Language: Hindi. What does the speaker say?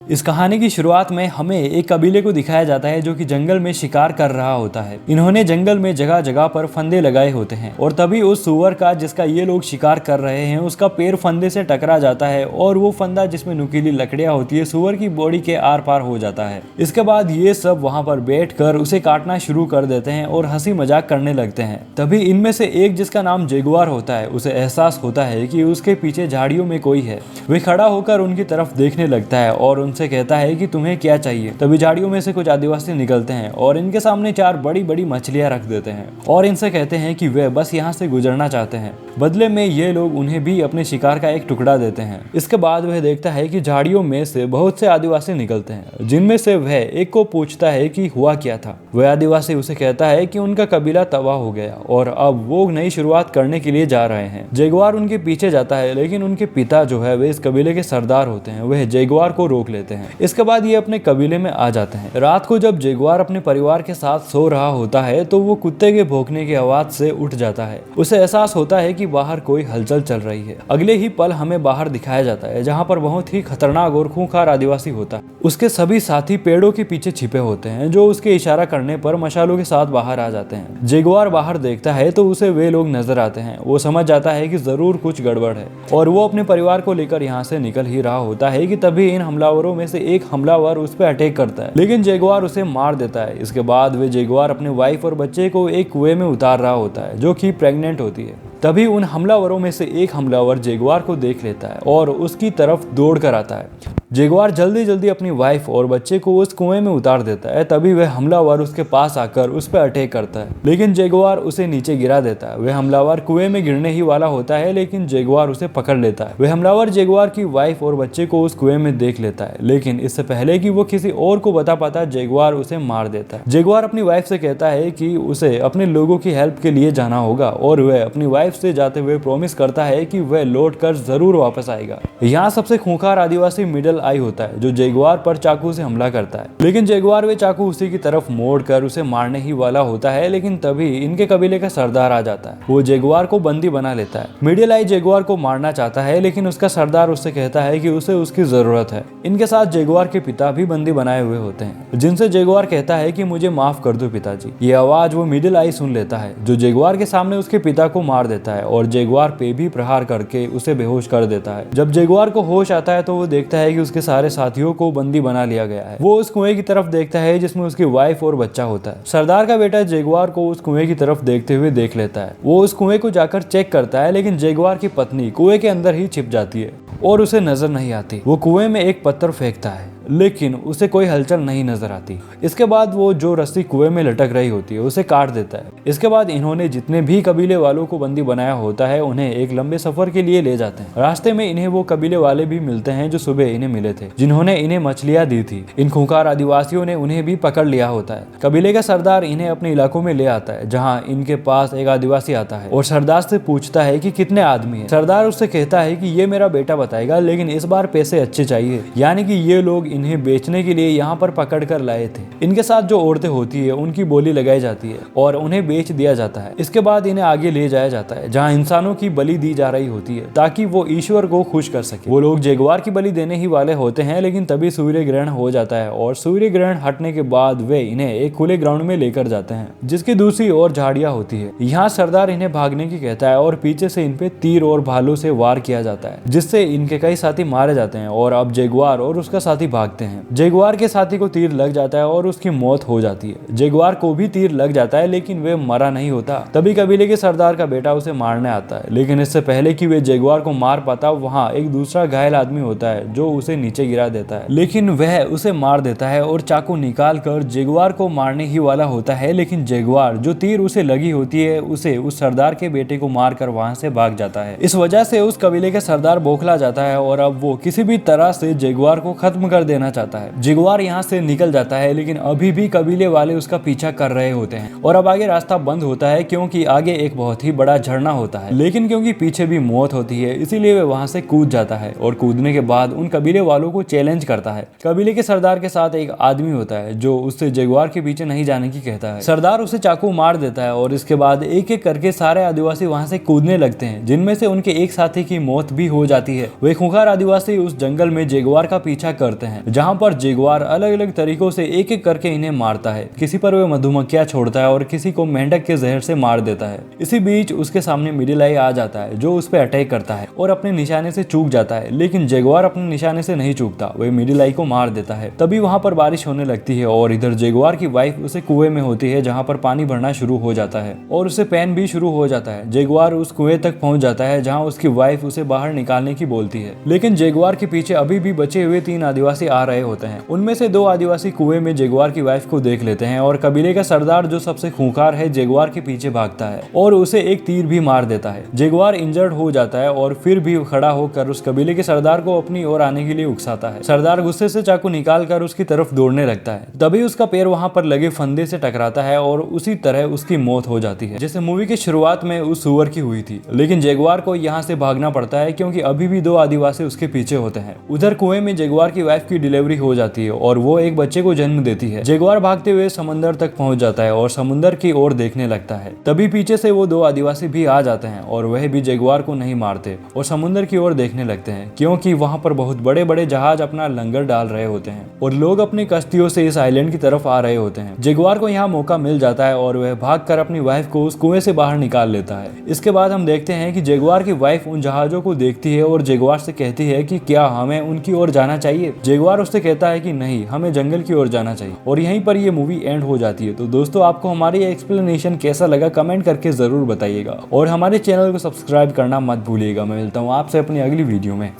इस कहानी की शुरुआत में हमें एक कबीले को दिखाया जाता है जो कि जंगल में शिकार कर रहा होता है। इन्होंने जंगल में जगह जगह पर फंदे लगाए होते हैं और तभी उस सुअर का जिसका ये लोग शिकार कर रहे हैं उसका पैर फंदे से टकरा जाता है और वो फंदा जिसमें नुकीली लकड़ियां होती है सुअर की बॉडी के आर पार हो जाता है। इसके बाद ये सब वहां पर बैठ कर उसे काटना शुरू कर देते हैं और हंसी मजाक करने लगते हैं। तभी इनमें से एक जिसका नाम जगुआर होता है उसे एहसास होता है कि उसके पीछे झाड़ियों में कोई है। वे खड़ा होकर उनकी तरफ देखने लगता है और उनसे कहता है कि तुम्हें क्या चाहिए। तभी झाड़ियों में से कुछ आदिवासी निकलते हैं और इनके सामने 4 बड़ी बड़ी मछलियां रख देते हैं और इनसे कहते हैं कि वे बस यहाँ से गुजरना चाहते हैं। बदले में ये लोग उन्हें भी अपने शिकार का एक टुकड़ा देते हैं। इसके बाद वह देखता है कि झाड़ियों में से बहुत से आदिवासी निकलते हैं जिनमें से वह एक को पूछता है कि हुआ क्या था। वह आदिवासी उसे कहता है कि उनका कबीला तबाह हो गया और अब वो नई शुरुआत करने के लिए जा रहे हैं। जगुआर उनके पीछे जाता है लेकिन उनके पिता जो है वे इस कबीले के सरदार होते हैं। वह जगुआर को रोक लेते हैं। इसके बाद ये अपने कबीले में आ जाते हैं। रात को जब जगुआर अपने परिवार के साथ सो रहा होता है तो वो कुत्ते के भौंकने की आवाज से उठ जाता है। उसे एहसास होता है कि बाहर कोई हलचल चल रही है। अगले ही पल हमें बाहर दिखाया जाता है जहाँ पर बहुत ही खतरनाक और खूंखार आदिवासी होता है। उसके सभी साथी पेड़ों के पीछे छिपे होते हैं जो उसके इशारा करने पर मशालों के साथ बाहर आ जाते हैं। जगुआर बाहर देखता है तो उसे वे लोग नजर आते हैं। वो समझ जाता है कि जरूर कुछ गड़बड़ है और वो अपने परिवार को लेकर यहाँ से निकल ही रहा होता है कि तभी इन हमलावरों में से एक हमलावर उस पर अटैक करता है लेकिन जगुआर उसे मार देता है। इसके बाद वे जगुआर अपने वाइफ और बच्चे को एक कुएं में उतार रहा होता है जो कि प्रेग्नेंट होती है। तभी उन हमलावरों में से एक हमलावर जगुआर को देख लेता है और उसकी तरफ दौड़ कर आता है। जगुआर जल्दी जल्दी अपनी वाइफ और बच्चे को उस कुएं में उतार देता है। तभी वह हमलावर उसके पास आकर उस पर अटैक करता है लेकिन जगुआर उसे नीचे गिरा देता है। वह हमलावर कुएं में गिरने ही वाला होता है लेकिन जगुआर उसे पकड़ लेता है। वह हमलावर जगुआर की वाइफ और बच्चे को उस कुएं में देख लेता है लेकिन इससे पहले कि वो किसी और को बता पाता जगुआर उसे मार देता है। जगुआर अपनी वाइफ से कहता है कि उसे अपने लोगों की हेल्प के लिए जाना होगा और वह अपनी वाइफ से जाते हुए प्रॉमिस करता है कि वह लौट कर जरूर वापस आएगा। यहाँ सबसे खूंखार आदिवासी मिडल आई होता है जो जगुआर पर चाकू से हमला करता है लेकिन जगुआर वे चाकू उसी की तरफ मोड़ कर उसे मारने ही वाला होता है लेकिन तभी इनके कबीले का सरदार आ जाता है। वो जगुआर को बंदी बना लेता है। मिडिल आई जगुआर को मारना चाहता है लेकिन उसका सरदार उससे कहता है कि उसे उसकी जरूरत है। इनके साथ जगुआर के पिता भी बंदी बनाए हुए होते हैं जिनसे जगुआर कहता है कि मुझे माफ कर दो पिताजी। ये आवाज वो मिडिल आई सुन लेता है जो जगुआर के सामने उसके पिता को मार देता है और जगुआर पे भी प्रहार करके उसे बेहोश कर देता है। जब जगुआर को होश आता है तो वो देखता है कि उसके सारे साथियों को बंदी बना लिया गया है। वो उस कुएं की तरफ देखता है जिसमें उसकी वाइफ और बच्चा होता है। सरदार का बेटा जगुआर को उस कुएं की तरफ देखते हुए देख लेता है। वो उस कुएं को जाकर चेक करता है लेकिन जगुआर की पत्नी कुएं के अंदर ही छिप जाती है और उसे नजर नहीं आती। वो कुएं में एक पत्थर फेंकता है लेकिन उसे कोई हलचल नहीं नजर आती। इसके बाद वो जो रस्सी कुएं में लटक रही होती है उसे काट देता है। इसके बाद इन्होंने जितने भी कबीले वालों को बंदी बनाया होता है उन्हें एक लंबे सफर के लिए ले जाते हैं। रास्ते में इन्हें वो कबीले वाले भी मिलते हैं जो सुबह इन्हें मिले थे जिन्होंने इन्हें मछलियां दी थी। इन खूंखार आदिवासियों ने उन्हें भी पकड़ लिया होता है। कबीले का सरदार इन्हें अपने इलाकों में ले आता है जहाँ इनके पास एक आदिवासी आता है और सरदार से पूछता है कि कितने आदमी है। सरदार उससे कहता है कि ये मेरा बेटा बताएगा लेकिन इस बार पैसे अच्छे चाहिए। यानी कि ये लोग इन्हें बेचने के लिए यहाँ पर पकड़ कर लाए थे। इनके साथ जो औरतें होती है उनकी बोली लगाई जाती है और उन्हें बेच दिया जाता है। इसके बाद इन्हें आगे ले जाया जाता है जहाँ इंसानों की बलि दी जा रही होती है ताकि वो ईश्वर को खुश कर सके। वो लोग जगुआर की बलि देने ही वाले होते हैं लेकिन तभी सूर्य ग्रहण हो जाता है और सूर्य ग्रहण हटने के बाद वे इन्हें एक खुले ग्राउंड में लेकर जाते हैं जिसकी दूसरी ओर झाड़ियां होती है। यहाँ सरदार इन्हें भागने की कहता है और पीछे से इन पे तीर और भालों से वार किया जाता है जिससे इनके कई साथी मारे जाते हैं और अब जगुआर और उसका साथी भागते हैं। जगुआर के साथी को तीर लग जाता है और उसकी मौत हो जाती है। जगुआर को भी तीर लग जाता है लेकिन वे मरा नहीं होता। तभी कबीले के सरदार का बेटा उसे मारने आता है लेकिन इससे पहले कि वे जगुआर को मार पाता वहाँ एक दूसरा घायल आदमी होता है जो उसे नीचे गिरा देता है लेकिन वह उसे मार देता है और चाकू निकाल कर जगुआर को मारने ही वाला होता है लेकिन जगुआर जो तीर उसे लगी होती है उसे उस सरदार के बेटे को मार कर वहाँ से भाग जाता है। इस वजह से उस कबीले के सरदार बौखला जाता है और अब वो किसी भी तरह से जगुआर को खत्म कर देना चाहता है। जगुआर यहाँ से निकल जाता है लेकिन अभी भी कबीले वाले उसका पीछा कर रहे होते हैं और अब आगे रास्ता बंद होता है क्योंकि आगे एक बहुत ही बड़ा झरना होता है लेकिन क्योंकि पीछे भी मौत होती है इसीलिए वह वहां से कूद जाता है और कूदने के बाद उन कबीले वालों को चैलेंज करता है। कबीले के सरदार के साथ एक आदमी होता है जो उससे जगुआर के पीछे नहीं जाने की कहता है। सरदार उसे चाकू मार देता है और इसके बाद एक एक करके सारे आदिवासी वहां से कूदने लगते हैं जिनमें से उनके एक साथी की मौत भी हो जाती है। वे खूंखार आदिवासी उस जंगल में जगुआर का पीछा करते हैं हैं, जहाँ पर जेगुआर अलग अलग तरीकों से एक एक करके इन्हें मारता है। किसी पर वह मधुमक्खियां छोड़ता है और किसी को मेंढक के जहर से मार देता है। इसी बीच उसके सामने मिडिल आई आ जाता है जो उस पर अटैक करता है और अपने निशाने से चूक जाता है, लेकिन जेगुआर अपने निशाने से नहीं चूकता, वह मिडिल आई को मार देता है। तभी वहाँ पर बारिश होने लगती है और इधर जेगुआर की वाइफ उसे कुएं में होती है जहाँ पर पानी भरना शुरू हो जाता है और उसे पैन भी शुरू हो जाता है। जेगुआर उस कुएं तक पहुंच जाता है जहाँ उसकी वाइफ उसे बाहर निकालने की बोलती है, लेकिन जेगुआर के पीछे अभी भी बचे हुए 3 आदिवासी आ रहे होते हैं। उनमें से 2 आदिवासी कुएं में जेगुआर की वाइफ को देख लेते हैं और कबीले का सरदार जो सबसे खूंखार है जेगुआर के पीछे भागता है और उसे एक तीर भी मार देता है। जेगुआर इंजर्ड हो जाता है और फिर भी खड़ा होकर उस कबीले के सरदार को अपनी ओर आने के लिए उकसाता है। सरदार गुस्से से चाकू निकाल कर उसकी तरफ दौड़ने लगता है, तभी उसका पैर वहां पर लगे फंदे से टकराता है और उसी तरह उसकी मौत हो जाती है जैसे मूवी की शुरुआत में उस सुअर की हुई थी। लेकिन जेगुआर को यहाँ से भागना पड़ता है क्योंकि अभी भी 2 आदिवासी उसके पीछे होते हैं। उधर कुएं में जेगुआर की वाइफ की डिलीवरी हो जाती है और वो एक बच्चे को जन्म देती है। जेगुआर भागते हुए समंदर तक पहुंच जाता है और समुद्र की ओर देखने लगता है। तभी पीछे से वो 2 आदिवासी भी आ जाते हैं और वह भी जेगुआर को नहीं मारते और समुद्र की ओर देखने लगते हैं क्योंकि वहां पर बहुत बड़े बड़े जहाज अपना लंगर डाल रहे होते हैं और लोग अपनी कश्तियों से इस आइलैंड की तरफ आ रहे होते हैं। जेगुआर को यहाँ मौका मिल जाता है और वह भागकर अपनी वाइफ को उस कुएं से बाहर निकाल लेता है। इसके बाद हम देखते हैं कि जेगुआर की वाइफ उन जहाजों को देखती है और जेगुआर से कहती है कि क्या हमें उनकी ओर जाना चाहिए। जेगुआर उससे कहता है कि नहीं, हमें जंगल की ओर जाना चाहिए और यहीं पर ये मूवी एंड हो जाती है। तो दोस्तों, आपको हमारी एक्सप्लेनेशन कैसा लगा कमेंट करके जरूर बताइएगा और हमारे चैनल को सब्सक्राइब करना मत भूलिएगा। मैं मिलता हूँ आपसे अपनी अगली वीडियो में।